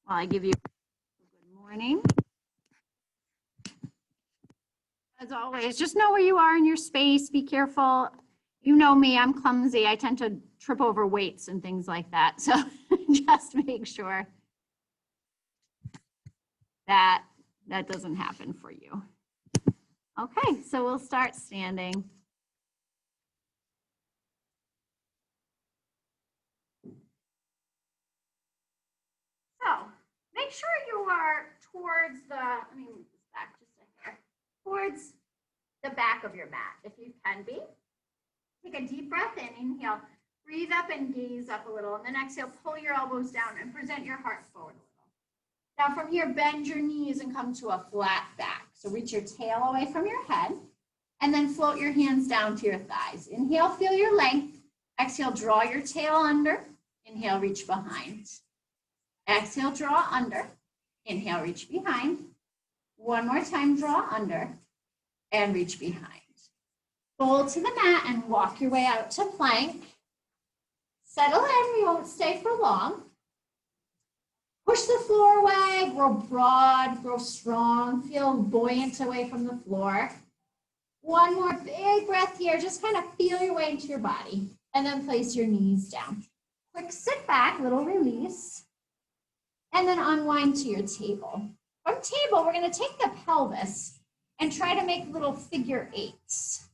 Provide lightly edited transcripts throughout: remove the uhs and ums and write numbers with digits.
While I give you good morning. As always, just know where you are in your space. Be careful. You know me, I'm clumsy. I tend to trip over weights and things like that. So just make sure that that doesn't happen for you. Okay, so we'll start standing. So make sure you are towards the, let me move this back just a hair, towards the back of your mat, if you can be. Take a deep breath in, inhale, breathe up and gaze up a little, and then exhale, pull your elbows down and present your heart forward a little. Now from here, bend your knees and come to a flat back. So reach your tail away from your head, and then float your hands down to your thighs. Inhale, feel your length. Exhale, draw your tail under. Inhale, reach behind. Exhale, draw under. Inhale, reach behind. One more time, draw under and reach behind. Fold to the mat and walk your way out to plank. Settle in, we won't stay for long. Push the floor away, grow broad, grow strong, feel buoyant away from the floor. One more big breath here, just kind of feel your way into your body and then place your knees down. Quick sit back, little release, and then unwind to your table. From table, we're gonna take the pelvis and try to make little figure eights.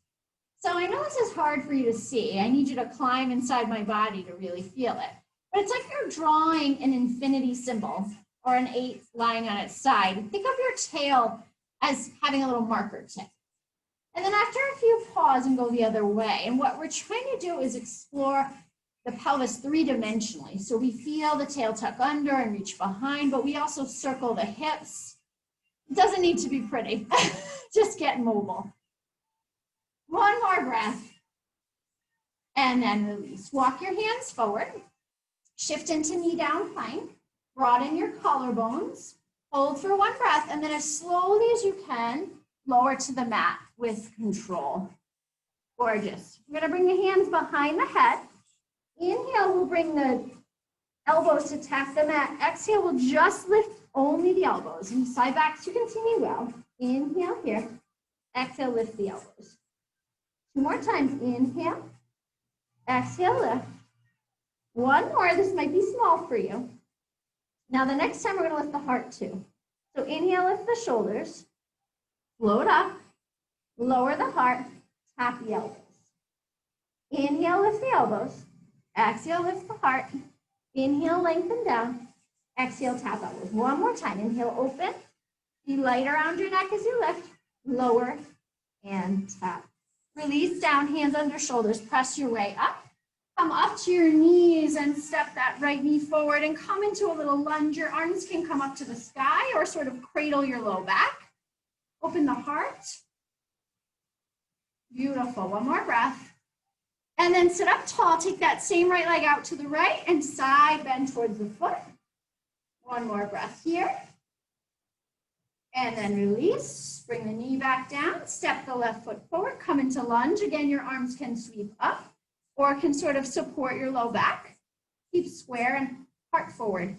So I know this is hard for you to see. I need you to climb inside my body to really feel it. But it's like you're drawing an infinity symbol or an 8 lying on its side. Think of your tail as having a little marker tip. And then after a few, pause and go the other way. And what we're trying to do is explore the pelvis 3-dimensionally. So we feel the tail tuck under and reach behind, but we also circle the hips. It doesn't need to be pretty. Just get mobile. One more breath. And then release. Walk your hands forward. Shift into knee down plank. Broaden your collarbones. Hold for one breath. And then as slowly as you can, lower to the mat with control. Gorgeous. We're going to bring the hands behind the head. Inhale, we'll bring the elbows to tap the mat. Exhale, we'll just lift only the elbows. And side backs to continue well. Inhale here. Exhale, lift the elbows. 2 more times. Inhale. Exhale, lift. One more. This might be small for you. Now the next time we're going to lift the heart too. So inhale, lift the shoulders. Float up. Lower the heart. Tap the elbows. Inhale, lift the elbows. Exhale, lift the heart. Inhale, lengthen down. Exhale, tap elbows. One more time. Inhale, open. Be light around your neck as you lift. Lower and tap. Release down, hands under shoulders. Press your way up. Come up to your knees and step that right knee forward and come into a little lunge. Your arms can come up to the sky or sort of cradle your low back. Open the heart. Beautiful. One more breath. And then sit up tall. Take that same right leg out to the right and side bend towards the foot. One more breath here. And then release. Bring the knee back down. Step the left foot forward. Come into lunge. Again, your arms can sweep up or can sort of support your low back. Keep square and heart forward.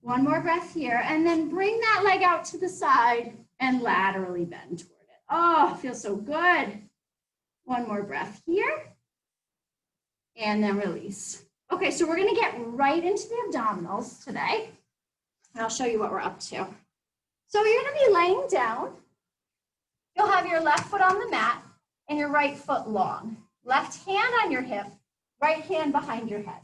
One more breath here. And then bring that leg out to the side and laterally bend toward it. Oh, feels so good. One more breath here. And then release. Okay, so we're going to get right into the abdominals today. And I'll show you what we're up to. So you're going to be laying down. You'll have your left foot on the mat and your right foot long. Left hand on your hip, right hand behind your head.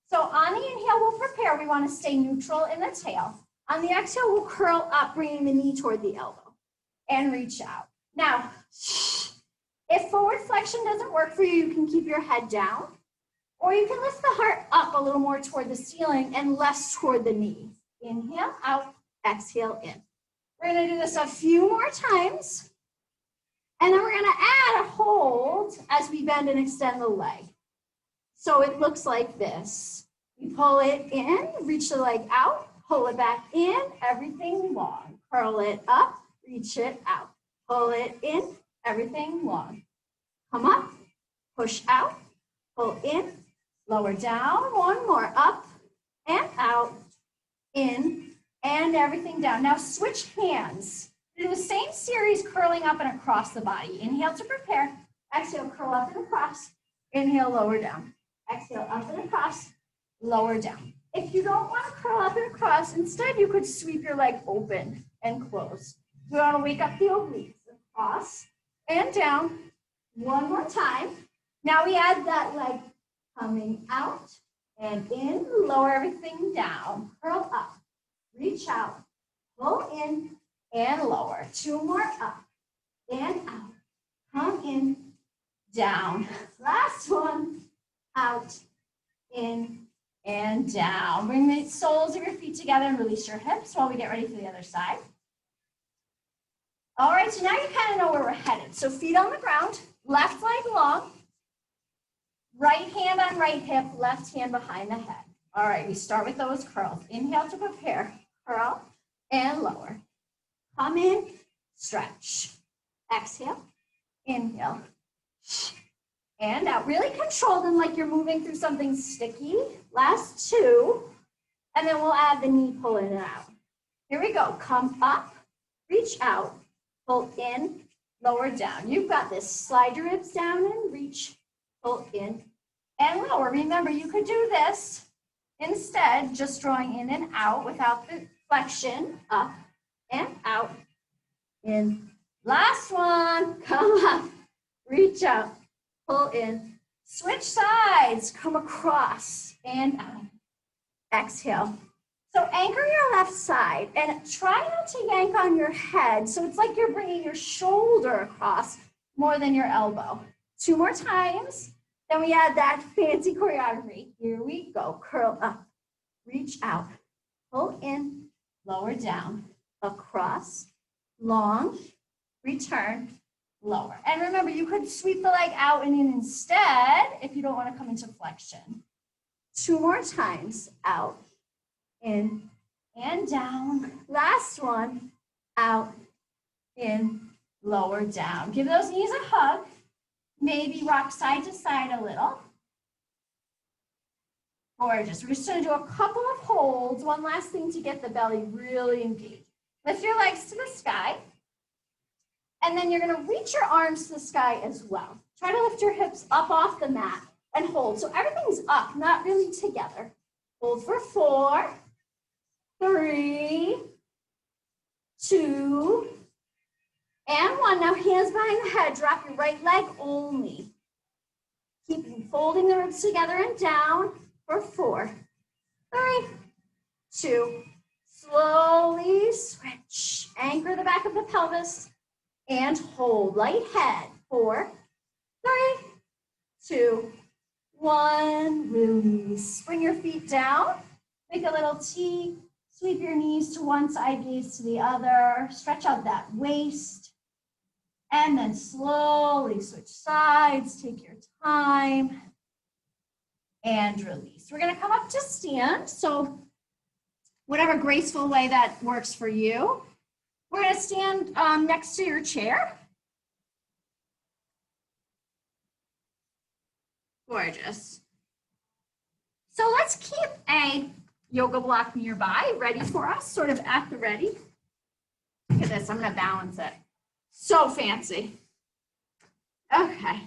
So on the inhale, we'll prepare. We want to stay neutral in the tail. On the exhale, we'll curl up, bringing the knee toward the elbow and reach out. Now, if forward flexion doesn't work for you, you can keep your head down, or you can lift the heart up a little more toward the ceiling and less toward the knee. Inhale, out, exhale, in. We're going to do this a few more times, and then we're going to add a hold as we bend and extend the leg. So it looks like this. We pull it in, reach the leg out, pull it back in, everything long. Curl it up, reach it out. Pull it in, everything long. Come up, push out, pull in, lower down, one more, up and out, in, and everything down. Now switch hands. Do the same series, curling up and across the body. Inhale to prepare. Exhale, curl up and across. Inhale, lower down. Exhale, up and across, lower down. If you don't want to curl up and across, instead you could sweep your leg open and close. You want to wake up the obliques. Across and down. One more time. Now we add that leg coming out and in. Lower everything down. Curl up. Reach out. Pull in and lower. Two more up and out. Come in, down. Last one. Out, in, and down. Bring the soles of your feet together and release your hips while we get ready for the other side. All right, so now you kind of know where we're headed. So feet on the ground, left leg long, right hand on right hip, left hand behind the head. All right, we start with those curls. Inhale to prepare, curl and lower. Come in, stretch. Exhale, inhale, and out. Really control them like you're moving through something sticky. Last two, and then we'll add the knee pull in and out. Here we go. Come up, reach out, pull in, lower down. You've got this. Slide your ribs down and reach, pull in and lower. Remember, you could do this instead, just drawing in and out without the flexion. Up and out, in. Last one. Come up, reach out, pull in, switch sides, come across and out. Exhale. So anchor your left side and try not to yank on your head. So it's like you're bringing your shoulder across more than your elbow. Two more times. Then we add that fancy choreography. Here we go. Curl up, reach out, pull in, lower down, across, long, return, lower. And remember, you could sweep the leg out and in instead if you don't want to come into flexion. Two more times. Out, in, and down. Last one. Out, in, lower, down. Give those knees a hug. Maybe rock side to side a little. Gorgeous. We're just going to do a couple of holds. One last thing to get the belly really engaged. Lift your legs to the sky. And then you're going to reach your arms to the sky as well. Try to lift your hips up off the mat and hold. So everything's up, not really together. Hold for 4, 3, 2, and 1. Now hands behind the head. Drop your right leg only. Keep folding the ribs together and down for 4, 3, 2. Slowly switch. Anchor the back of the pelvis. And hold, light head, 4, 3, 2, 1, release. Bring your feet down, make a little T, sweep your knees to one side, gaze to the other, stretch out that waist, and then slowly switch sides, take your time, and release. We're gonna come up to stand, so whatever graceful way that works for you. We're going to stand next to your chair. Gorgeous. So let's keep a yoga block nearby, ready for us, sort of at the ready. Look at this, I'm going to balance it. So fancy. Okay,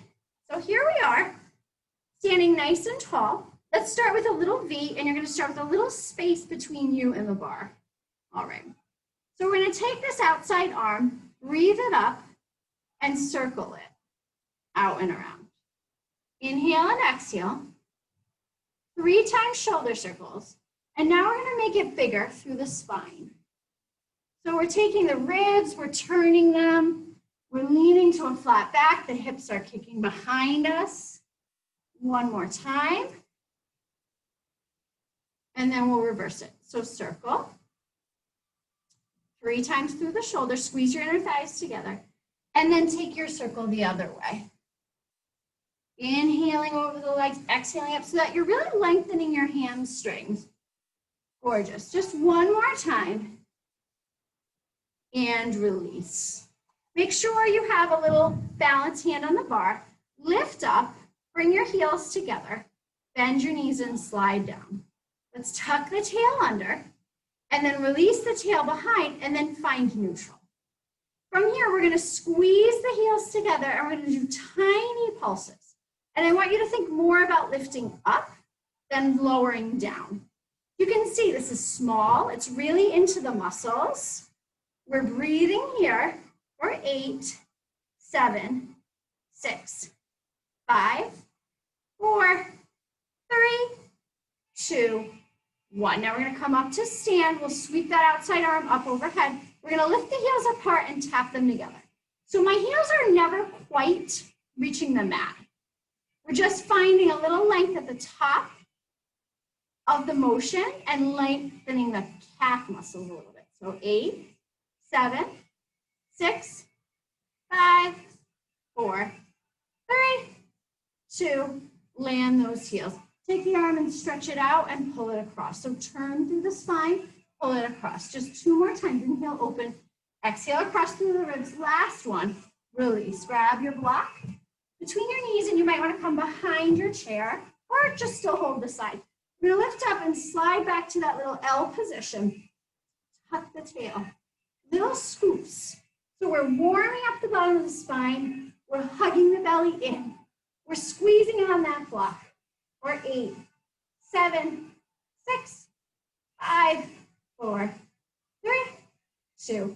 so here we are, standing nice and tall. Let's start with a little V, and you're going to start with a little space between you and the bar. All right. So we're going to take this outside arm, breathe it up, and circle it out and around. Inhale and exhale. 3 times shoulder circles. And now we're going to make it bigger through the spine. So we're taking the ribs, we're turning them, we're leaning to a flat back, the hips are kicking behind us. One more time. And then we'll reverse it. So circle. 3 times through the shoulder, squeeze your inner thighs together, and then take your circle the other way. Inhaling over the legs, exhaling up so that you're really lengthening your hamstrings. Gorgeous. Just one more time. And release. Make sure you have a little balance hand on the bar. Lift up, bring your heels together, bend your knees and slide down. Let's tuck the tail under and then release the tail behind and then find neutral. From here, we're going to squeeze the heels together and we're going to do tiny pulses. And I want you to think more about lifting up than lowering down. You can see this is small. It's really into the muscles. We're breathing here for 8, 7, 6, 5, 4, 3, 2, 1. Now we're going to come up to stand. We'll sweep that outside arm up overhead. We're going to lift the heels apart and tap them together. So my heels are never quite reaching the mat. We're just finding a little length at the top of the motion and lengthening the calf muscles a little bit. So 8, 7, 6, 5, 4, 3, 2, land those heels. Take the arm and stretch it out and pull it across. So turn through the spine, pull it across. Just 2 more times. Inhale, open. Exhale across through the ribs. Last one. Release. Grab your block between your knees, and you might want to come behind your chair or just still hold the side. We're going to lift up and slide back to that little L position. Tuck the tail. Little scoops. So we're warming up the bottom of the spine. We're hugging the belly in. We're squeezing on that block. Or 8, 7, 6, 5, 4, 3, 2,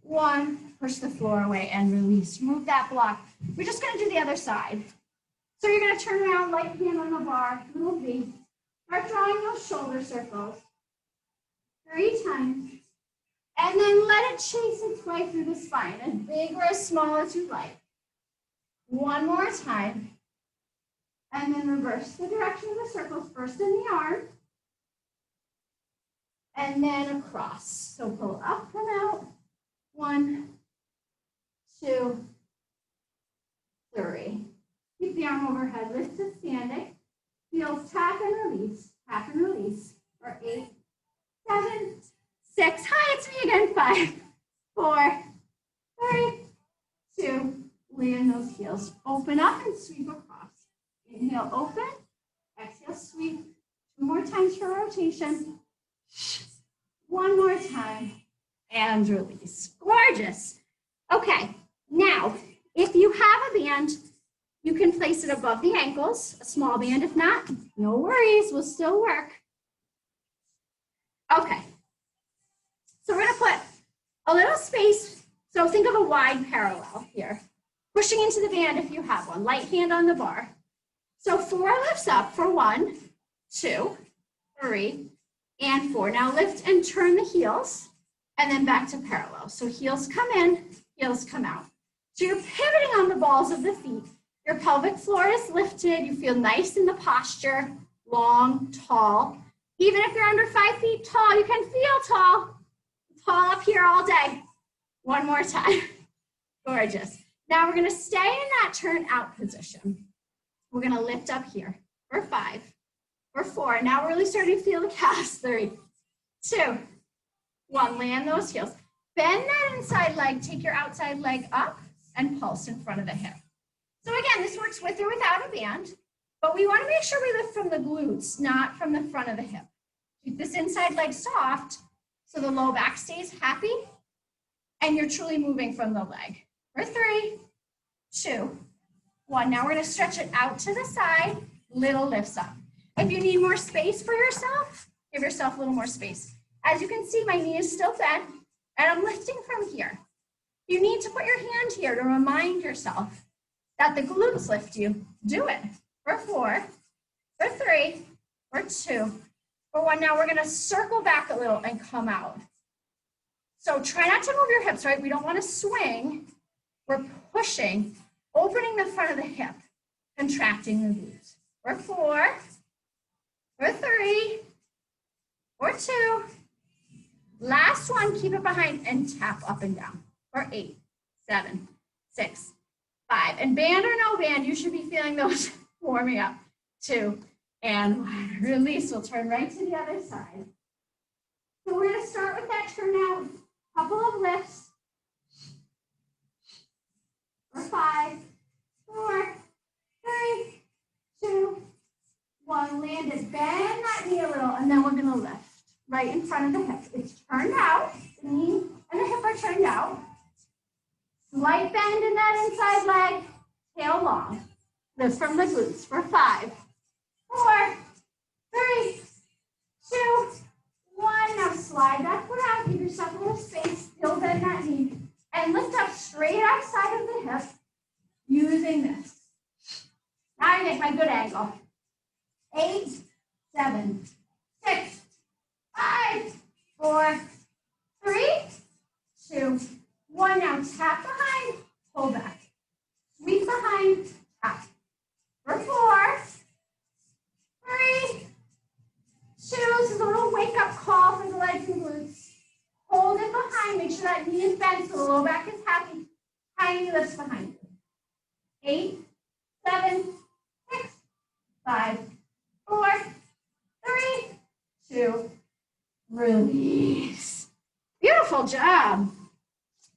1. Push the floor away and release. Move that block. We're just going to do the other side. So you're going to turn around, light hand on the bar, little V. Start drawing those shoulder circles 3 times. And then let it chase its way through the spine, as big or as small as you like. 1 more time. And then reverse the direction of the circles, first in the arm, and then across. So pull up and out. 1, 2, 3. Keep the arm overhead, lift to standing. Heels tap and release, for 8, 7, 6. Hi, it's me again. 5, 4, 3, 2. Land those heels. Open up and sweep across. Inhale, open. Exhale, sweep. 2 more times for rotation. 1 more time. And release. Gorgeous. Okay, now, if you have a band, you can place it above the ankles, a small band. If not, no worries, we'll still work. Okay, so we're gonna put a little space. So think of a wide parallel here. Pushing into the band if you have one. Light hand on the bar. So 4 lifts up for 1, 2, 3, and 4. Now lift and turn the heels and then back to parallel. So heels come in, heels come out. So you're pivoting on the balls of the feet. Your pelvic floor is lifted. You feel nice in the posture, long, tall. Even if you're under 5 feet tall, you can feel tall. Tall up here all day. 1 more time. Gorgeous. Now we're going to stay in that turn out position. We're going to lift up here for 5, for 4. Now we're really starting to feel the calves. 3, 2, 1. Land those heels. Bend that inside leg. Take your outside leg up and pulse in front of the hip. So again, this works with or without a band, but we want to make sure we lift from the glutes, not from the front of the hip. Keep this inside leg soft so the low back stays happy and you're truly moving from the leg. For 3, 2, 1. Now we're going to stretch it out to the side, little lifts up. If you need more space for yourself, give yourself a little more space. As you can see, my knee is still bent and I'm lifting from here. You need to put your hand here to remind yourself that the glutes lift you. Do it. For 4, for 3, for 2, for 1. Now we're going to circle back a little and come out. So try not to move your hips, right? We don't want to swing. We're pushing, opening the front of the hip, contracting the glutes. For 4, for 3, for 2. Last one, keep it behind and tap up and down. For 8, 7, 6, 5. And band or no band, you should be feeling those warming up. 2, and 1. Release. We'll turn right to the other side. So we're going to start with that turn out. Couple of lifts. For 5, 4, 3, 2, 1, land it, bend that knee a little, and then we're gonna lift right in front of the hip. It's turned out, the knee and the hip are turned out. Slight bend in that inside leg, tail long. Lift from the glutes for 5, 4, 3, 2, 1. Now slide that foot out, give yourself a little space, still bend that knee, and lift up straight outside of the hip using this. Now I make my good angle. 8, 7, 6, 5, 4, 3, 2, 1. Now tap behind, pull back. Sweep behind, tap. For 4, 3, 2. This is a little wake-up call for the legs and glutes. Hold it behind. Make sure that knee is bent so the low back is happy. Tiny lifts behind you. 8, 7, 6, 5, 4, 3, 2. Release. Beautiful job.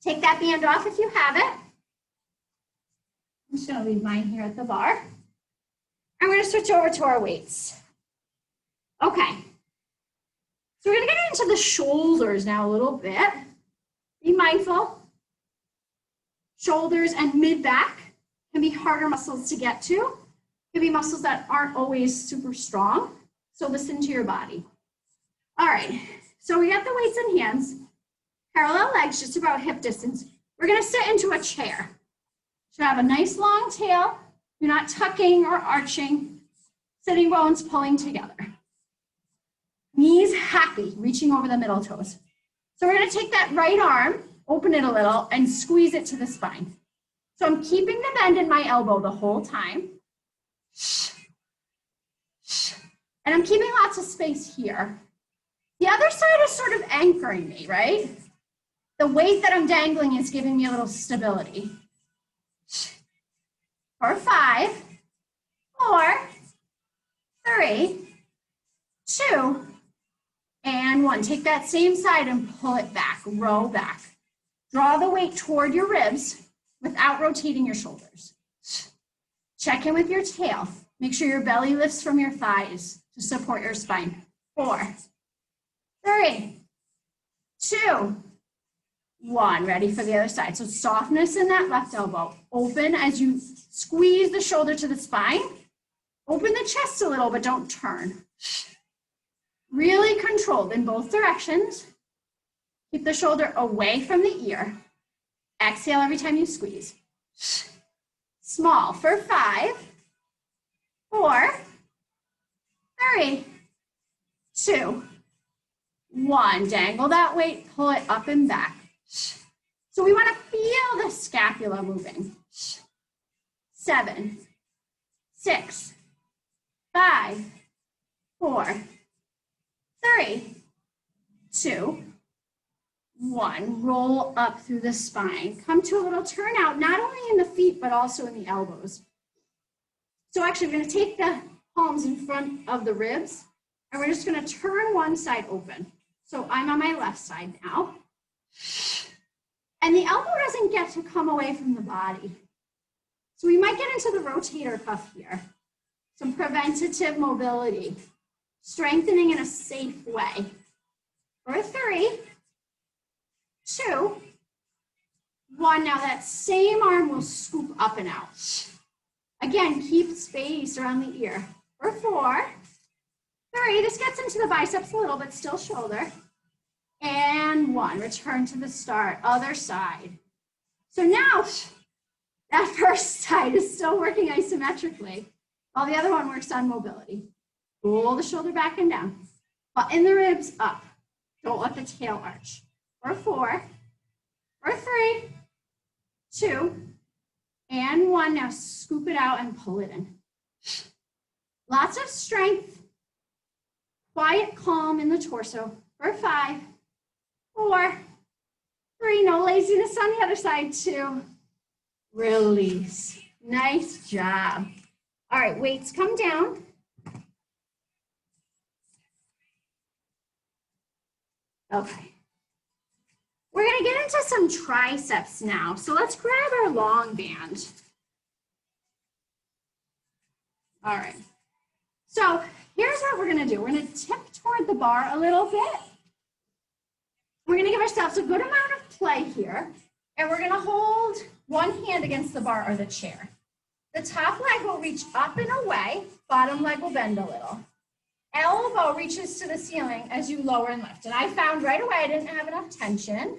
Take that band off if you have it. I'm just going to leave mine here at the bar. I'm going to switch over to our weights. Okay. So we're going to get into the shoulders now a little bit. Be mindful. Shoulders and mid-back can be harder muscles to get to. Can be muscles that aren't always super strong. So listen to your body. All right. So we got the weights in hands. Parallel legs, just about hip distance. We're going to sit into a chair. Should have a nice long tail. You're not tucking or arching. Sitting bones pulling together. Knees happy, reaching over the middle toes. So we're going to take that right arm, open it a little, and squeeze it to the spine. So I'm keeping the bend in my elbow the whole time. And I'm keeping lots of space here. The other side is sort of anchoring me, right? The weight that I'm dangling is giving me a little stability. For 5, 4, 3, 2, and 1. Take that same side and pull it back, row back. Draw the weight toward your ribs without rotating your shoulders. Check in with your tail. Make sure your belly lifts from your thighs to support your spine. 4, 3, 2, 1. Ready for the other side. So softness in that left elbow. Open as you squeeze the shoulder to the spine. Open the chest a little, but don't turn. Really controlled in both directions. Keep the shoulder away from the ear. Exhale every time you squeeze. Small for 5, 4, 3, 2, 1. Dangle that weight, pull it up and back. So we want to feel the scapula moving. 7, 6, 5, 4, 3, 2, 1. Roll up through the spine. Come to a little turnout, not only in the feet, but also in the elbows. So actually, we're going to take the palms in front of the ribs, and we're just going to turn one side open. So I'm on my left side now. And the elbow doesn't get to come away from the body. So we might get into the rotator cuff here. Some preventative mobility. Strengthening in a safe way. For 3, 2, 1. Now that same arm will scoop up and out. Again, keep space around the ear. For 4, 3. This gets into the biceps a little, but still shoulder. And 1. Return to the start. Other side. So now that first side is still working isometrically, while the other one works on mobility. Pull the shoulder back and down. Button the ribs up. Don't let the tail arch. For 4, for 3, 2, and 1. Now scoop it out and pull it in. Lots of strength. Quiet calm in the torso. For 5, 4, 3. No laziness on the other side. 2. Release. Nice job. All right, weights come down. Okay. We're going to get into some triceps now. So let's grab our long band. All right. So here's what we're gonna do. We're gonna tip toward the bar a little bit. We're gonna give ourselves a good amount of play here, and we're gonna hold one hand against the bar or the chair. The top leg will reach up and away, bottom leg will bend a little. Elbow reaches to the ceiling as you lower and lift. And I found right away I didn't have enough tension.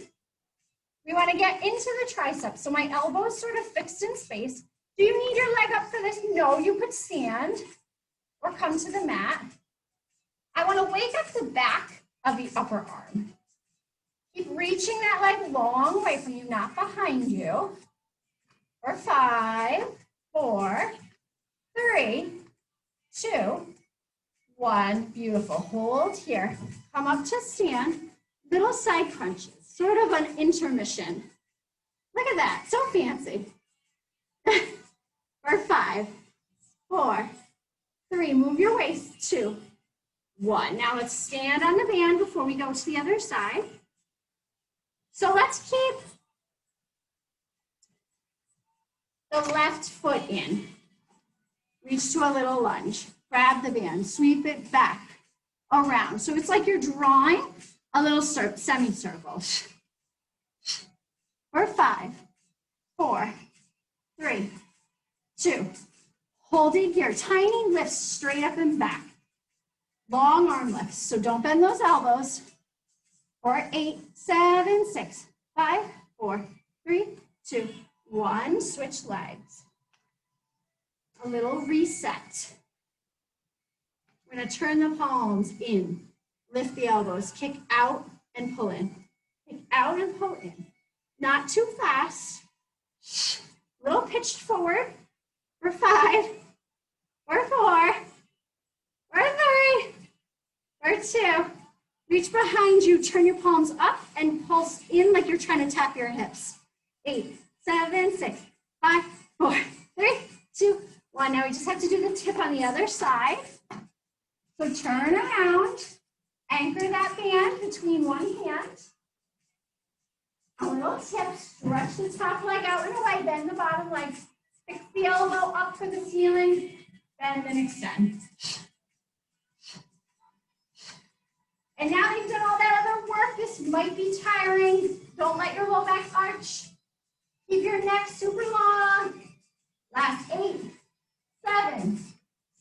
We wanna get into the triceps, so my elbow is sort of fixed in space. Do you need your leg up for this? No, you could stand or come to the mat. I wanna wake up the back of the upper arm. Keep reaching that leg long away from you, not behind you. For 5, 4, 3, 2, 1. Beautiful. Hold here. Come up to stand. Little side crunches, sort of an intermission. Look at that. So fancy. For 5, 4, 3. Move your waist. 2, 1. Now let's stand on the band before we go to the other side. So let's keep the left foot in. Reach to a little lunge. Grab the band, sweep it back, around. So it's like you're drawing a little semicircle. For 5, 4, 3, 2. Holding here, tiny lifts straight up and back. Long arm lifts, so don't bend those elbows. For 8, 7, 6, 5, 4, 3, 2, 1. Switch legs. A little reset. We're gonna turn the palms in, lift the elbows, kick out and pull in. Kick out and pull in. Not too fast. Little pitched forward. For 5, for 4, for 3, for 2. Reach behind you, turn your palms up and pulse in like you're trying to tap your hips. 8, 7, 6, 5, 4, 3, 2, 1. Now we just have to do the tip on the other side. So turn around, anchor that band between one hand. A little tip, stretch the top leg out and away, bend the bottom leg, fix the elbow up for the ceiling, bend and extend. And now that you've done all that other work, this might be tiring. Don't let your low back arch. Keep your neck super long. Last 8, 7,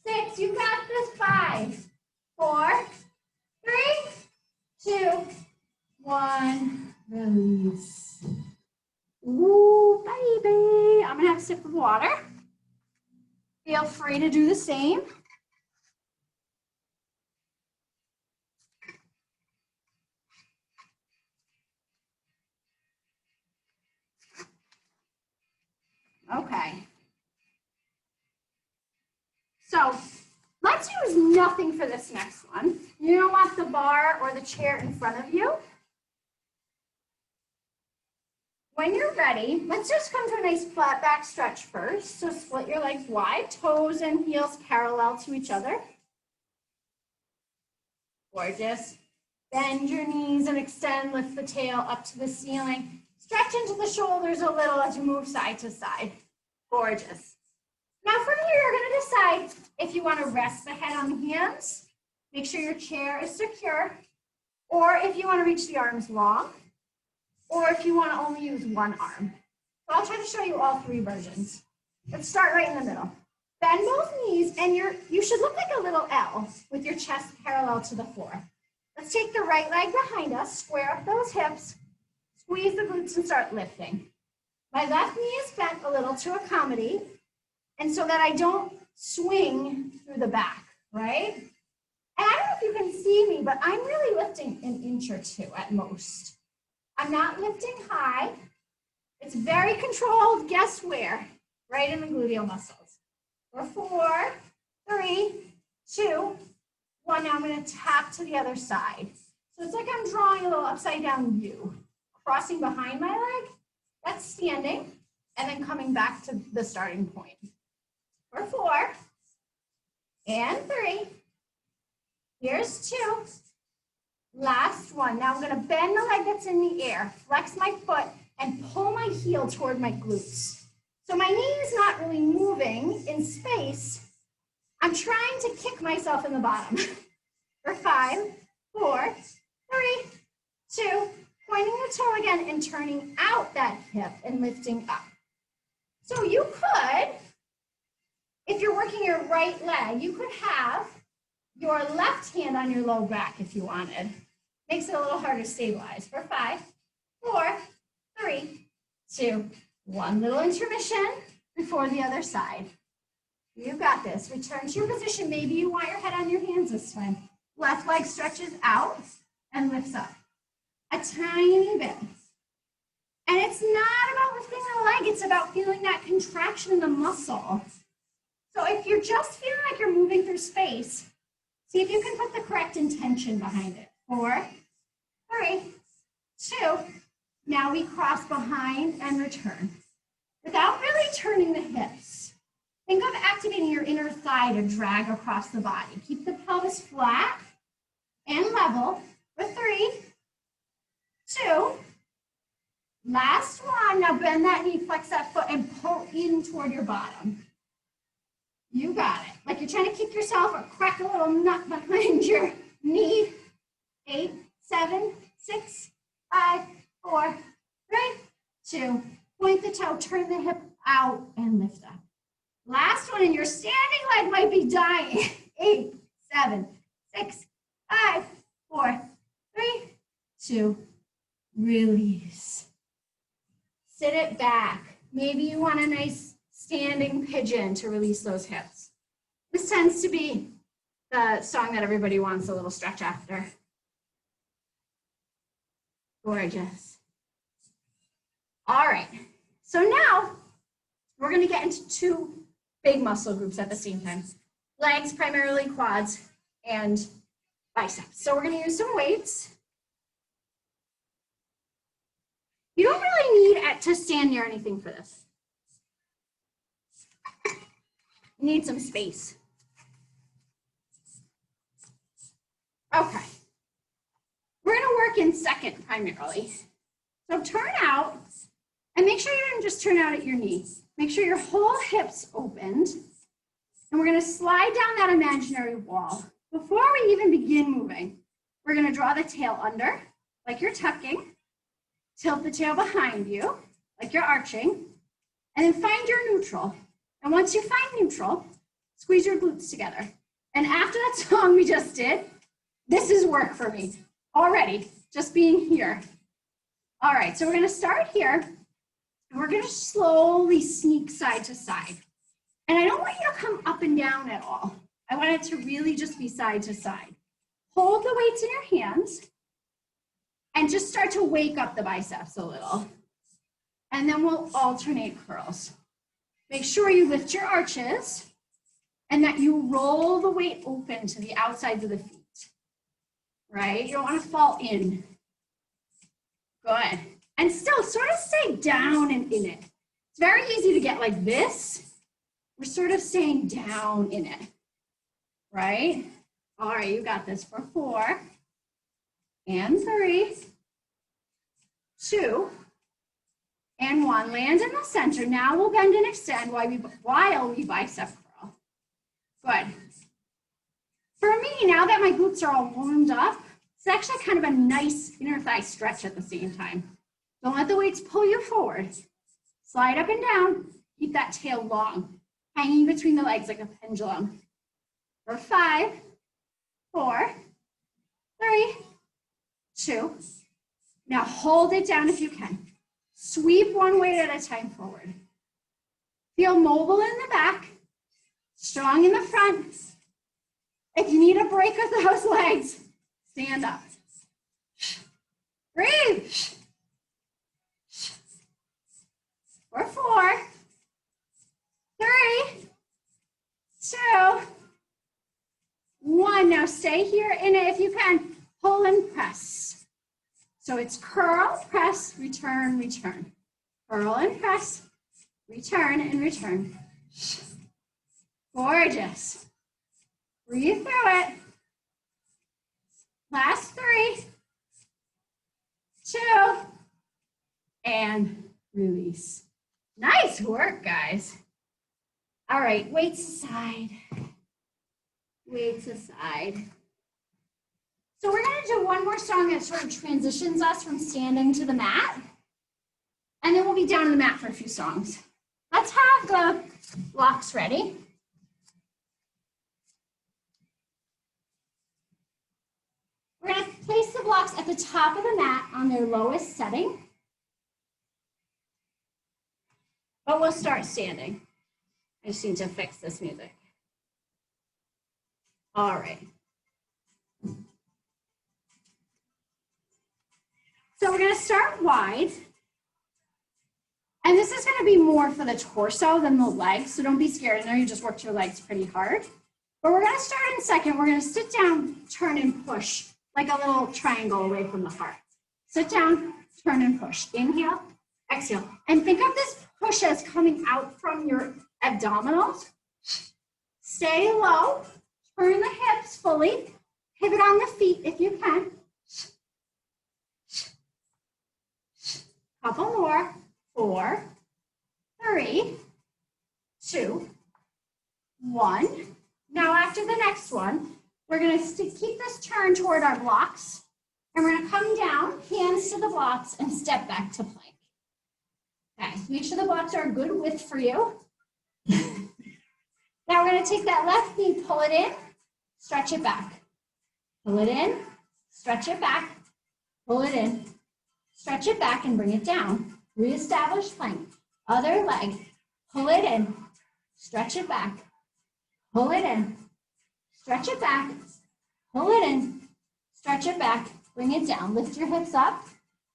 6, you got this. 5, 4, 3, 2, 1. Release. Ooh, baby. I'm gonna have a sip of water. Feel free to do the same. Okay. So let's use nothing for this next one. You don't want the bar or the chair in front of you. When you're ready, let's just come to a nice flat back stretch first. So split your legs wide, toes and heels parallel to each other. Gorgeous. Bend your knees and extend, lift the tail up to the ceiling. Stretch into the shoulders a little as you move side to side. Gorgeous. Now from here, you're gonna decide if you wanna rest the head on the hands, make sure your chair is secure, or if you wanna reach the arms long, or if you wanna only use one arm. So I'll try to show you all 3 versions. Let's start right in the middle. Bend both knees and you should look like a little L with your chest parallel to the floor. Let's take the right leg behind us, square up those hips, squeeze the glutes and start lifting. My left knee is bent a little to accommodate, and so that I don't swing through the back, right? And I don't know if you can see me, but I'm really lifting an inch or 2 at most. I'm not lifting high. It's very controlled, guess where? Right in the gluteal muscles. For 4, 3, 2, 1. Now I'm gonna tap to the other side. So it's like I'm drawing a little upside down U. Crossing behind my leg, that's standing, and then coming back to the starting point. For 4, and 3, here's 2, last 1. Now I'm gonna bend the leg that's in the air, flex my foot, and pull my heel toward my glutes. So my knee is not really moving in space. I'm trying to kick myself in the bottom. For 5, 4, 3, 2, pointing the toe again and turning out that hip and lifting up. So you could, if you're working your right leg, you could have your left hand on your low back if you wanted. Makes it a little harder to stabilize. For 5, 4, 3, 2, 1 little intermission before the other side. You got this. Return to your position.Maybe you want your head on your hands this time. Left leg stretches out and lifts up. A tiny bit. And it's not about lifting the leg. It's about feeling that contraction in the muscle. So if you're just feeling like you're moving through space, see if you can put the correct intention behind it. 4, 3, 2. Now we cross behind and return. Without really turning the hips, think of activating your inner thigh to drag across the body. Keep the pelvis flat and level. For 3, 2. Last one. Now bend that knee, flex that foot, and pull in toward your bottom. You got it. Like you're trying to kick yourself or crack a little nut behind your knee. 8, 7, 6, 5, 4, 3, 2. Point the toe, turn the hip out, and lift up. Last one, and your standing leg might be dying. 8, 7, 6, 5, 4, 3, 2. Release. Sit it back. Maybe you want a nice standing pigeon to release those hips. This tends to be the song that everybody wants a little stretch after. Gorgeous. All right. So now we're going to get into 2 big muscle groups at the same time. Legs, primarily quads, and biceps. So we're going to use some weights. You don't really need to stand near anything for this. You need some space. Okay. We're going to work in second primarily. So turn out, and make sure you don't just turn out at your knee. Make sure your whole hip's opened. And we're going to slide down that imaginary wall. Before we even begin moving, we're going to draw the tail under, like you're tucking. Tilt the tail behind you, like you're arching. And then find your neutral. And once you find neutral, squeeze your glutes together. And after that song we just did, this is work for me already, just being here. All right, so we're going to start here. And we're going to slowly sneak side to side. And I don't want you to come up and down at all. I want it to really just be side to side. Hold the weights in your hands and just start to wake up the biceps a little. And then we'll alternate curls. Make sure you lift your arches and that you roll the weight open to the outsides of the feet, right? You don't want to fall in. Good. And still sort of stay down and in it. It's very easy to get like this. We're sort of staying down in it, right? All right, you got this for 4 and 3, 2, and 1. Land in the center. Now we'll bend and extend while we bicep curl. Good. For me, now that my glutes are all warmed up, it's actually kind of a nice inner thigh stretch at the same time. Don't let the weights pull you forward. Slide up and down. Keep that tail long, hanging between the legs like a pendulum. For 5, 4, 3, 2. Now hold it down if you can. Sweep one weight at a time forward. Feel mobile in the back, strong in the front. If you need a break with those legs, stand up. Breathe. For 4, 3, 2, 1. Now stay here in it if you can. Pull and press. So it's curl, press, return, return. Curl and press, return and return. Gorgeous. Breathe through it. Last 3, 2, and release. Nice work, guys. All right, weights aside. weights aside. So we're going to do one more song that sort of transitions us from standing to the mat. And then we'll be down on the mat for a few songs. Let's have the blocks ready. We're going to place the blocks at the top of the mat on their lowest setting. But we'll start standing. I just need to fix this music. All right. So we're going to start wide. And this is going to be more for the torso than the legs, so don't be scared. I know you just worked your legs pretty hard. But we're going to start in a second. We're going to sit down, turn, and push, like a little triangle away from the heart. Sit down, turn, and push. Inhale, exhale. And think of this push as coming out from your abdominals. Stay low. Turn the hips fully. Pivot on the feet if you can. Couple more. 4, 3, 2, 1. Now after the next one, we're going to keep this turn toward our blocks. And we're going to come down, hands to the blocks, and step back to plank. Okay, make sure the blocks are a good width for you. Now we're going to take that left knee, pull it in, stretch it back. Pull it in, stretch it back, pull it in, stretch it back, and bring it down. Reestablish plank. Other leg, pull it in, stretch it back, pull it in, stretch it back, pull it in, stretch it back, bring it down. Lift your hips up,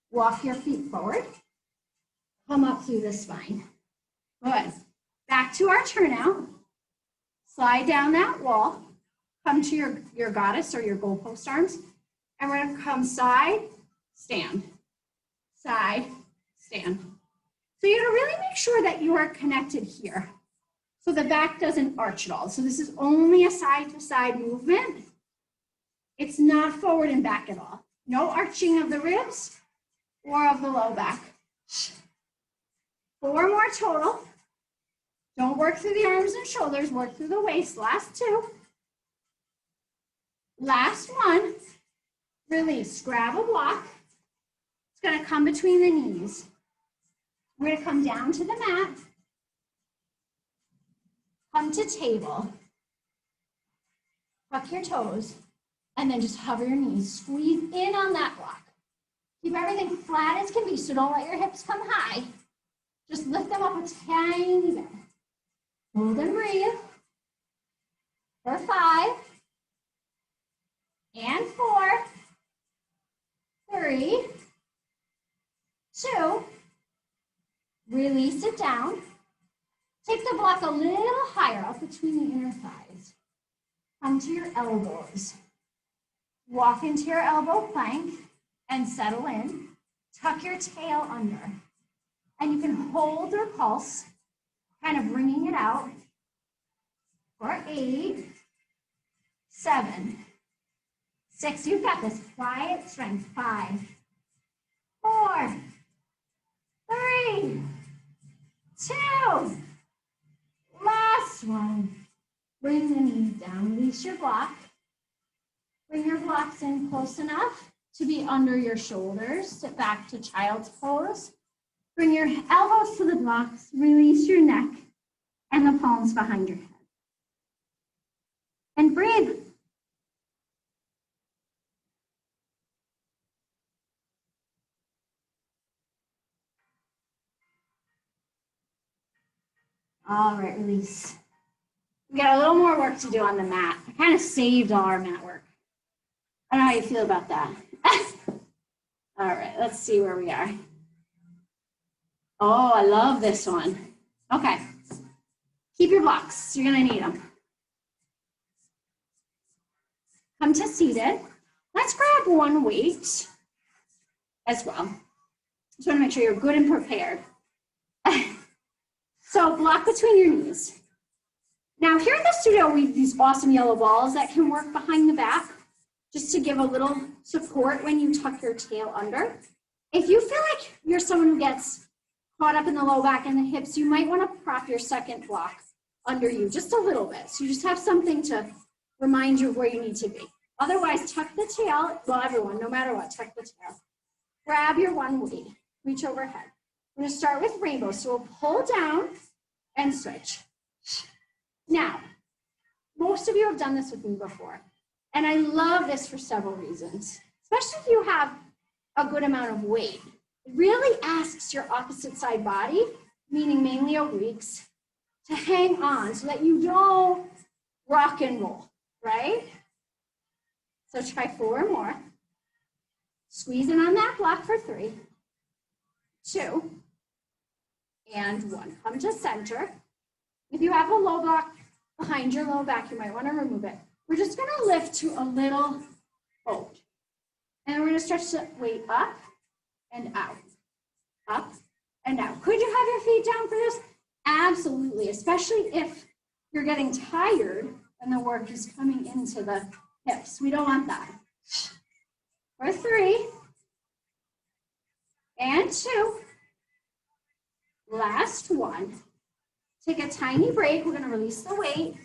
walk your feet forward, come up through the spine. Good. Back to our turnout. Slide down that wall, come to your goddess or your goalpost arms, and we're going to come side, stand, side, stand. So you have to really make sure that you are connected here. So the back doesn't arch at all. So this is only a side to side movement. It's not forward and back at all. No arching of the ribs or of the low back. 4 more total. Don't work through the arms and shoulders, work through the waist. Last 2. Last 1. Release, grab a block. It's going to come between the knees. We're going to come down to the mat, come to table, tuck your toes, and then just hover your knees. Squeeze in on that block. Keep everything flat as can be, so don't let your hips come high. Just lift them up a tiny bit. Hold and breathe. For 5, and 4, 3, 2, release it down. Take the block a little higher up between the inner thighs. Come to your elbows. Walk into your elbow plank and settle in. Tuck your tail under. And you can hold or pulse, kind of bringing it out for 8, 7, 6. You've got this. Quiet strength. 5, 4, 3, 2. Last one. Bring the knees down. Release your block. Bring your blocks in close enough to be under your shoulders. Sit back to child's pose. Bring your elbows to the blocks. Release your neck and the palms behind your head. And breathe. All right, release. We got a little more work to do on the mat. I kind of saved all our mat work. I don't know how you feel about that. All right, let's see where we are. Oh, I love this one. Okay, keep your blocks. You're gonna need them. Come to seated. Let's grab one weight as well. Just wanna make sure you're good and prepared. So block between your knees. Now here in the studio, we have these awesome yellow balls that can work behind the back just to give a little support when you tuck your tail under. If you feel like you're someone who gets caught up in the low back and the hips, you might want to prop your second block under you just a little bit. So you just have something to remind you of where you need to be. Otherwise, tuck the tail. Well, everyone, no matter what, tuck the tail. Grab your one weight, reach overhead. We're gonna start with rainbow. So we'll pull down and switch. Now, most of you have done this with me before. And I love this for several reasons, especially if you have a good amount of weight. It really asks your opposite side body, meaning mainly obliques, to hang on so that you don't rock and roll, right? So try 4 more. Squeeze in on that block for 3, 2, and 1. Come to center. If you have a low block behind your low back, you might want to remove it. We're just going to lift to a little boat. And we're going to stretch the weight up and out, up and out. Could you have your feet down for this? Absolutely, especially if you're getting tired and the work is coming into the hips. We don't want that. For 3 and 2. Last one. Take a tiny break. We're going to release the weight.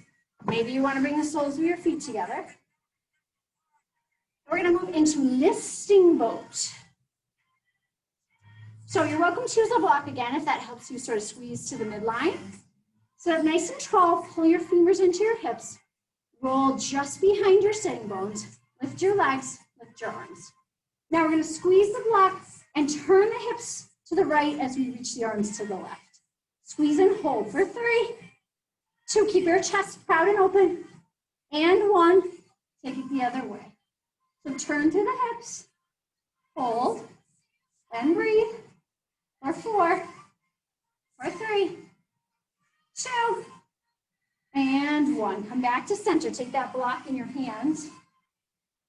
Maybe you want to bring the soles of your feet together. We're going to move into listing boat. So you're welcome to use a block again if that helps you sort of squeeze to the midline. Sit up nice and tall, pull your fingers into your hips, roll just behind your sitting bones, lift your legs, lift your arms. Now we're going to squeeze the block and turn the hips to the right as we reach the arms to the left. Squeeze and hold for 3, 2, keep your chest proud and open, and 1, take it the other way. So turn through the hips, hold, and breathe. For 4, for 3, 2, and 1. Come back to center. Take that block in your hands.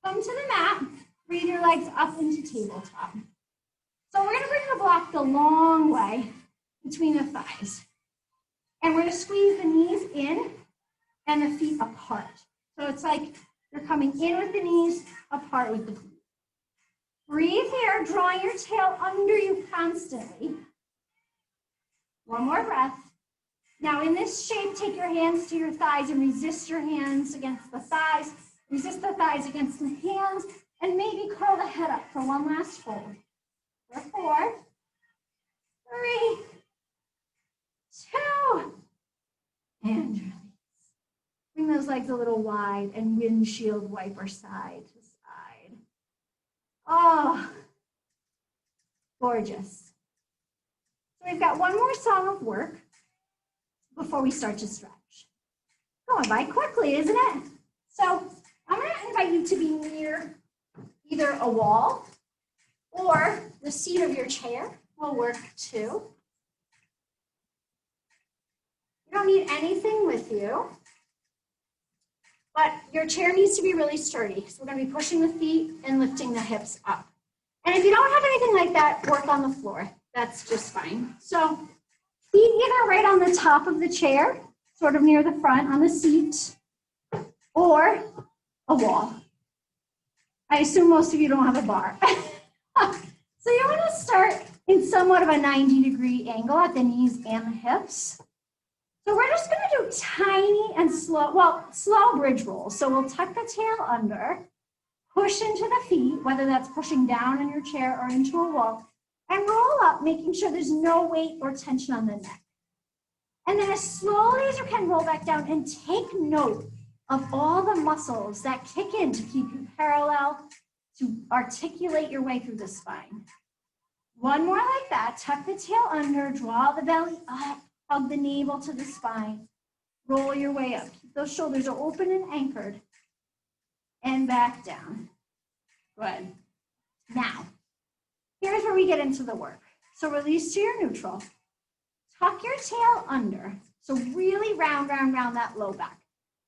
Come to the mat. Breathe your legs up into tabletop. So we're going to bring the block the long way between the thighs. And we're going to squeeze the knees in and the feet apart. So it's like you're coming in with the knees, apart with the feet. Breathe here, drawing your tail under you constantly. One more breath. Now in this shape, take your hands to your thighs and resist your hands against the thighs. Resist the thighs against the hands, and maybe curl the head up for one last fold. For 4, 3, 2, and release. Bring those legs a little wide and windshield wiper side to side. Oh, gorgeous. So we've got one more song of work before we start to stretch. Going by quickly, isn't it? So I'm going to invite you to be near either a wall or the seat of your chair will work too. You don't need anything with you, but your chair needs to be really sturdy. So we're going to be pushing the feet and lifting the hips up. And if you don't have anything like that, work on the floor. That's just fine. So feet either right on the top of the chair, sort of near the front on the seat, or a wall. I assume most of you don't have a bar. So you want to start in somewhat of a 90-degree angle at the knees and the hips. So we're just going to do tiny and slow bridge rolls. So we'll tuck the tail under, push into the feet, whether that's pushing down in your chair or into a wall, and roll up, making sure there's no weight or tension on the neck. And then as slowly as you can, roll back down and take note of all the muscles that kick in to keep you parallel, to articulate your way through the spine. One more like that. Tuck the tail under, draw the belly up, hug the navel to the spine, roll your way up. Keep those shoulders open and anchored, and back down. Good. Now, here's where we get into the work. So release to your neutral. Tuck your tail under. So really round that low back.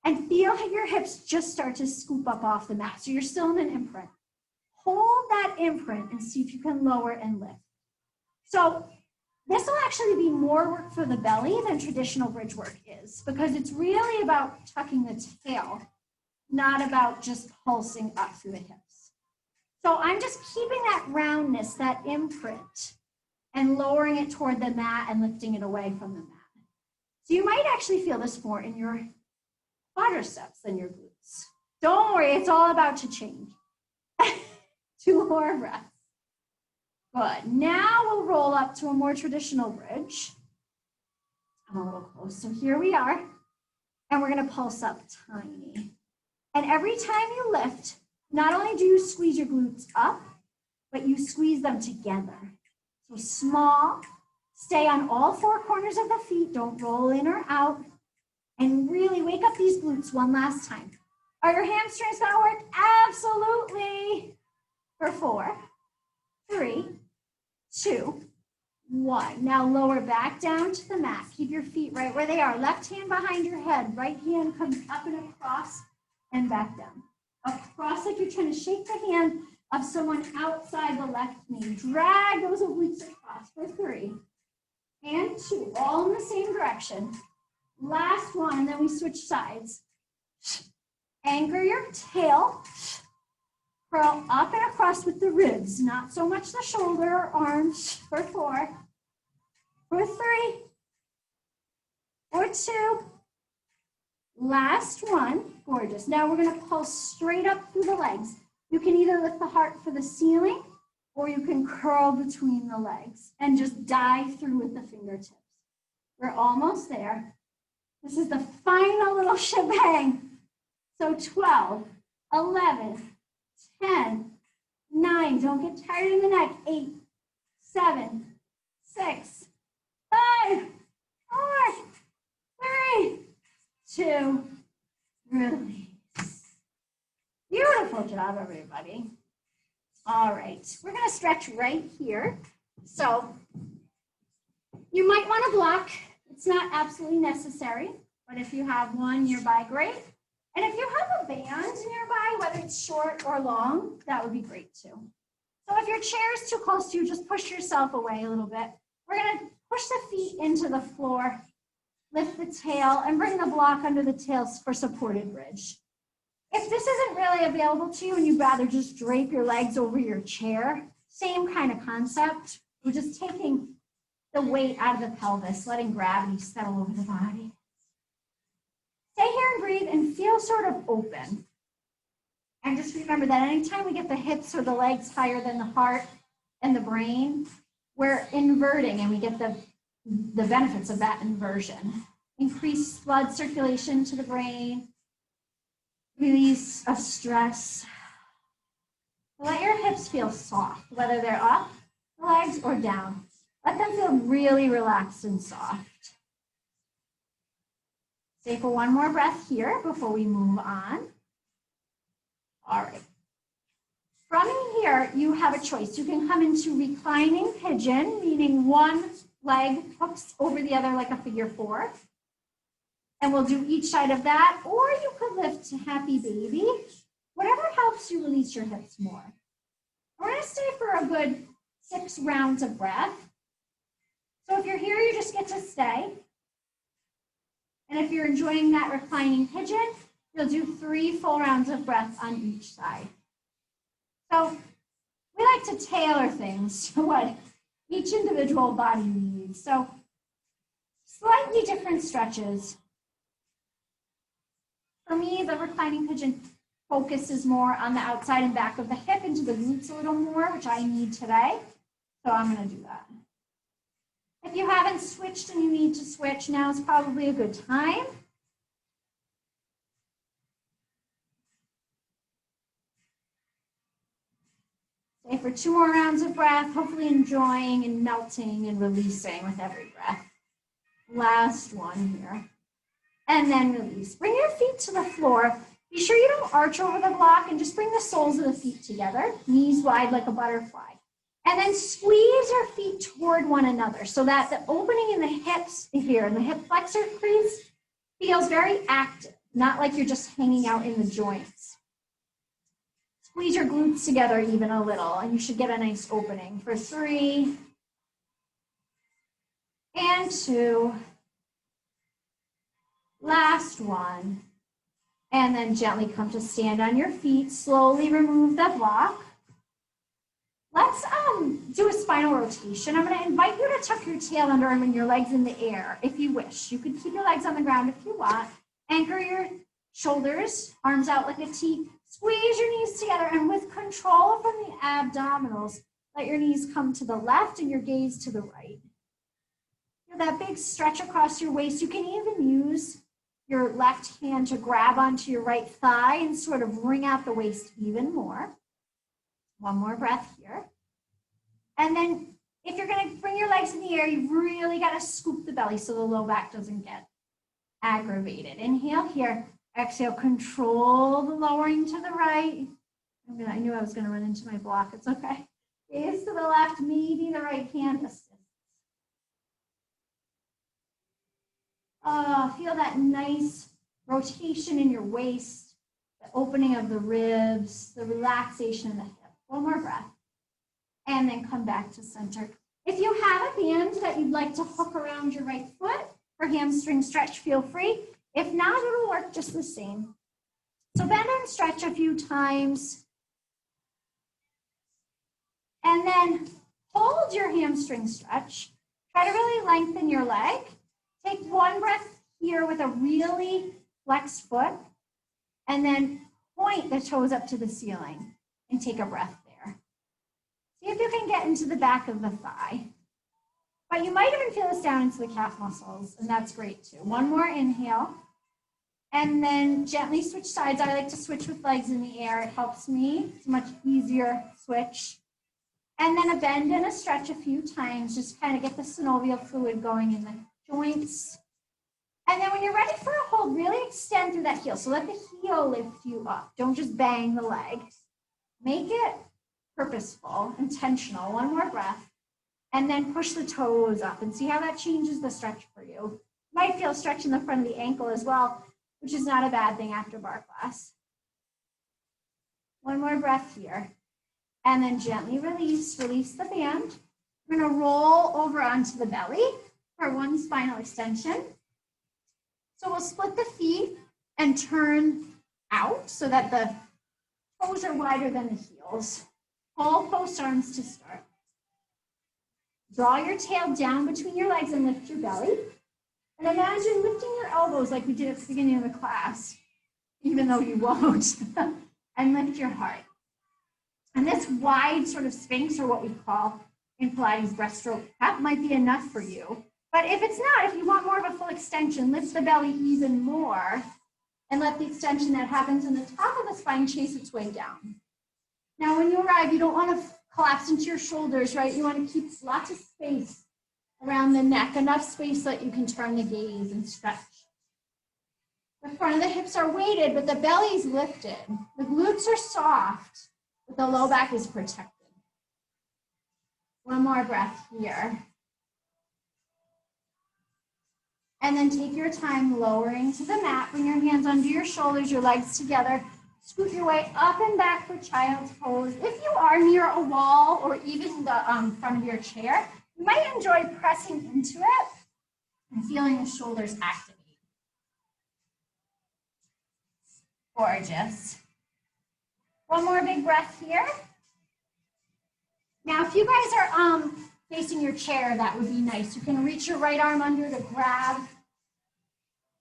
And feel how your hips just start to scoop up off the mat. So you're still in an imprint. Hold that imprint and see if you can lower and lift. So this will actually be more work for the belly than traditional bridge work is, because it's really about tucking the tail, not about just pulsing up through the hips. So I'm just keeping that roundness, that imprint, and lowering it toward the mat and lifting it away from the mat. So you might actually feel this more in your quadriceps than your glutes. Don't worry, it's all about to change. 2 more breaths. Good. Now we'll roll up to a more traditional bridge. I'm a little close. So here we are. And we're going to pulse up tiny. And every time you lift, not only do you squeeze your glutes up, but you squeeze them together. So small, stay on all 4 corners of the feet. Don't roll in or out. And really wake up these glutes one last time. Are your hamstrings going to work? Absolutely. For 4, 3, 2, 1. Now lower back down to the mat. Keep your feet right where they are. Left hand behind your head. Right hand comes up and across and back down. Across like you're trying to shake the hand of someone outside the left knee. Drag those obliques across for 3 and 2. All in the same direction. Last one, and then we switch sides. Anchor your tail. Curl up and across with the ribs, not so much the shoulder or arms. For 4, for 3, for 2. Last one, gorgeous. Now we're gonna pulse straight up through the legs. You can either lift the heart for the ceiling or you can curl between the legs and just dive through with the fingertips. We're almost there. This is the final little shebang. So 12, 11, 10, 9, don't get tired in the neck, 8, 7, 6, 5, 4, 3, 2, release. Beautiful job, everybody. All right, we're gonna stretch right here. So you might wanna block. It's not absolutely necessary, but if you have one nearby, great. And if you have a band nearby, whether it's short or long, that would be great too. So if your chair is too close to you, just push yourself away a little bit. We're gonna push the feet into the floor, lift the tail, and bring the block under the tails for supported bridge. If this isn't really available to you and you'd rather just drape your legs over your chair, same kind of concept. We're just taking the weight out of the pelvis, letting gravity settle over the body. Stay here and breathe and feel sort of open. And just remember that anytime we get the hips or the legs higher than the heart and the brain, we're inverting and we get the benefits of that inversion. Increased blood circulation to the brain, release of stress. Let your hips feel soft, whether they're up, the legs, or down. Let them feel really relaxed and soft. Stay for one more breath here before we move on. All right. From here, you have a choice. You can come into reclining pigeon, meaning one leg hooks over the other like a figure 4. And we'll do each side of that. Or you could lift to happy baby. Whatever helps you release your hips more. We're going to stay for a good 6 rounds of breath. So if you're here, you just get to stay. And if you're enjoying that reclining pigeon, you'll do 3 full rounds of breath on each side. So we like to tailor things to what each individual body needs. So slightly different stretches. For me, the reclining pigeon focuses more on the outside and back of the hip into the glutes a little more, which I need today. So I'm going to do that. If you haven't switched and you need to switch, now is probably a good time. Stay for 2 more rounds of breath, hopefully enjoying and melting and releasing with every breath. Last one here. And then release. Bring your feet to the floor. Be sure you don't arch over the block and just bring the soles of the feet together, knees wide like a butterfly. And then squeeze your feet toward one another so that the opening in the hips here and the hip flexor crease feels very active, not like you're just hanging out in the joints. Squeeze your glutes together even a little, and you should get a nice opening for 3 and 2. Last one. And then gently come to stand on your feet. Slowly remove the block. Let's do a spinal rotation. I'm going to invite you to tuck your tail under and your legs in the air if you wish. You can keep your legs on the ground if you want. Anchor your Shoulders, arms out like a T. Squeeze your knees together, and with control from the abdominals, let your knees come to the left and your gaze to the right. Feel that big stretch across your waist. You can even use your left hand to grab onto your right thigh and sort of wring out the waist even more. One more breath here. And then if you're going to bring your legs in the air, you really got to scoop the belly so the low back doesn't get aggravated. Inhale here. Exhale, control the lowering to the right. I knew I was going to run into my block. It's okay. Gaze to the left, maybe the right hand assists. Oh, feel that nice rotation in your waist, the opening of the ribs, the relaxation in the hip. One more breath. And then come back to center. If you have a band that you'd like to hook around your right foot for hamstring stretch, feel free. If not, it'll work just the same. So bend and stretch a few times. And then hold your hamstring stretch. Try to really lengthen your leg. Take one breath here with a really flexed foot. And then point the toes up to the ceiling and take a breath there. See if you can get into the back of the thigh. But you might even feel this down into the calf muscles, and that's great too. One more inhale. And then gently switch sides. I like to switch with legs in the air. It helps me. It's a much easier switch. And then a bend and a stretch a few times. Just kind of get the synovial fluid going in the joints. And then when you're ready for a hold, really extend through that heel. So let the heel lift you up. Don't just bang the leg. Make it purposeful, intentional. One more breath. And then push the toes up and see how that changes the stretch for you. You might feel a stretch in the front of the ankle as well, which is not a bad thing after bar class. One more breath here. And then gently release the band. We're gonna roll over onto the belly for one spinal extension. So we'll split the feet and turn out so that the toes are wider than the heels. Pull post arms to start. Draw your tail down between your legs and lift your belly. And imagine lifting your elbows like we did at the beginning of the class, even though you won't, and lift your heart. And this wide sort of sphinx, or what we call in Pilates breaststroke, that might be enough for you. But if it's not, if you want more of a full extension, lift the belly even more and let the extension that happens in the top of the spine chase its way down. Now, when you arrive, you don't want to collapse into your shoulders, right? You want to keep lots of space around the neck, enough space that you can turn the gaze and stretch. The front of the hips are weighted, but the belly's lifted. The glutes are soft, but the low back is protected. One more breath here. And then take your time lowering to the mat. Bring your hands under your shoulders, your legs together. Scoot your way up and back for child's pose. If you are near a wall or even the front of your chair, you might enjoy pressing into it and feeling the shoulders activate. Gorgeous. One more big breath here. Now, if you guys are facing your chair, that would be nice. You can reach your right arm under to grab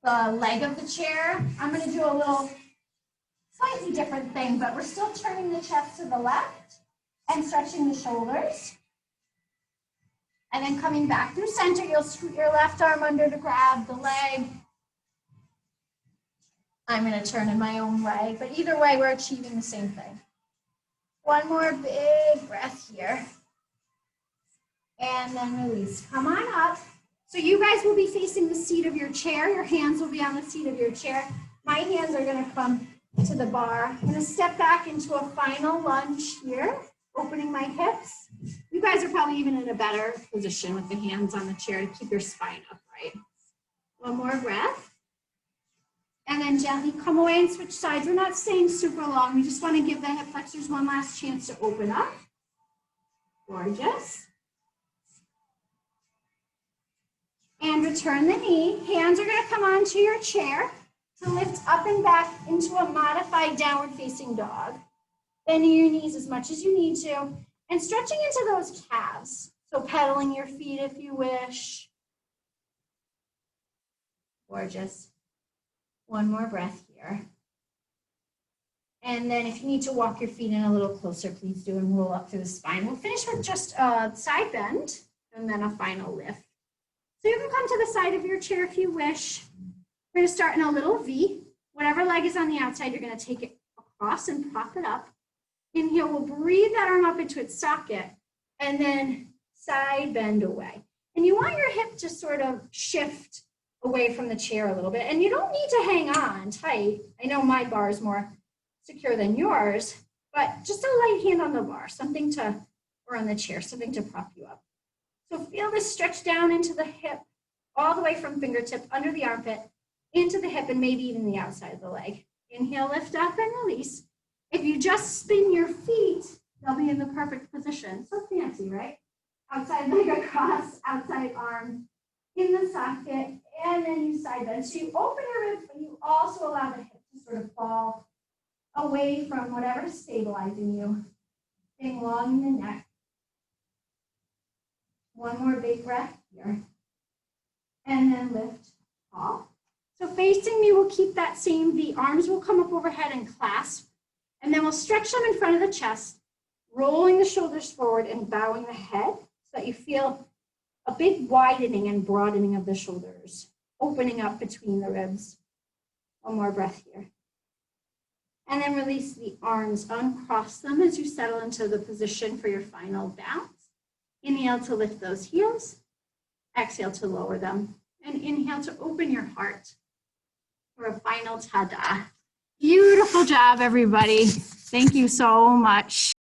the leg of the chair. I'm going to do a little slightly different thing, but we're still turning the chest to the left and stretching the shoulders. And then coming back through center, you'll scoot your left arm under to grab the leg. I'm going to turn in my own way, but either way, we're achieving the same thing. One more big breath here. And then release. Come on up. So you guys will be facing the seat of your chair. Your hands will be on the seat of your chair. My hands are going to come to the bar. I'm going to step back into a final lunge here, opening my hips. You guys are probably even in a better position with the hands on the chair to keep your spine upright. One more breath. And then gently come away and switch sides. We're not staying super long. We just want to give the hip flexors one last chance to open up. Gorgeous. And return the knee. Hands are going to come onto your chair to lift up and back into a modified downward facing dog. Bending your knees as much as you need to and stretching into those calves. So pedaling your feet if you wish. Gorgeous. One more breath here. here. And then if you need to walk your feet in a little closer, please do, and roll up through the spine. We'll finish with just a side bend and then a final lift. So you can come to the side of your chair if you wish. We're going to start in a little V. Whatever leg is on the outside, you're going to take it across and prop it up. Inhale, we'll breathe that arm up into its socket and then side bend away. And you want your hip to sort of shift away from the chair a little bit. And you don't need to hang on tight. I know my bar is more secure than yours, but just a light hand on the bar, something to, or on the chair, something to prop you up. So feel this stretch down into the hip, all the way from fingertip under the armpit, into the hip, and maybe even the outside of the leg. Inhale, lift up and release. If you just spin your feet, they'll be in the perfect position. So fancy, right? Outside leg across, outside arm in the socket, and then you side bend. So you open your ribs, but you also allow the hip to sort of fall away from whatever's stabilizing you. Staying long in the neck. One more big breath here. And then lift off. So facing me, we'll keep that same V. Arms will come up overhead and clasp. And then we'll stretch them in front of the chest, rolling the shoulders forward and bowing the head so that you feel a big widening and broadening of the shoulders, opening up between the ribs. One more breath here. And then release the arms, uncross them as you settle into the position for your final bounce. Inhale to lift those heels. Exhale to lower them. And inhale to open your heart for a final ta-da. Beautiful job, everybody. Thank you so much.